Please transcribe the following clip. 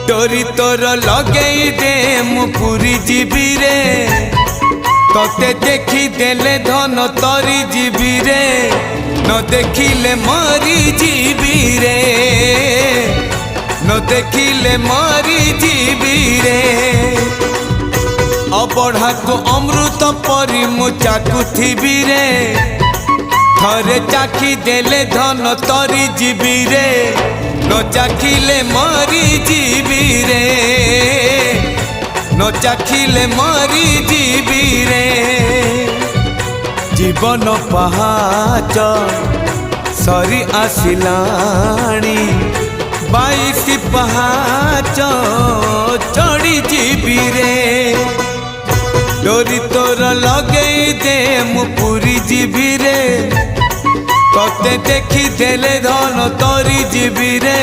डोरी तोर लगई दे मु पूरी जीवी रे तोते देखी देले धन तरी जीवी रे न देखिले मरी जीवी रे न देखिले मरी जीवी रे अबढ़ा को अमृत परी मु चाकुथिबी रे थरे चाखी देले धन तरी जीवी रे न चाखिले मरी जीवी रे न चाखिले मरी जीवी रे जीवन पहाच सरी आसिलाणी 22 पहाच चढ़ी जीवी रे डोरी तोर लगई दे मु पूरी जीवी रे तोते देखी देले धन तरी जीवी रे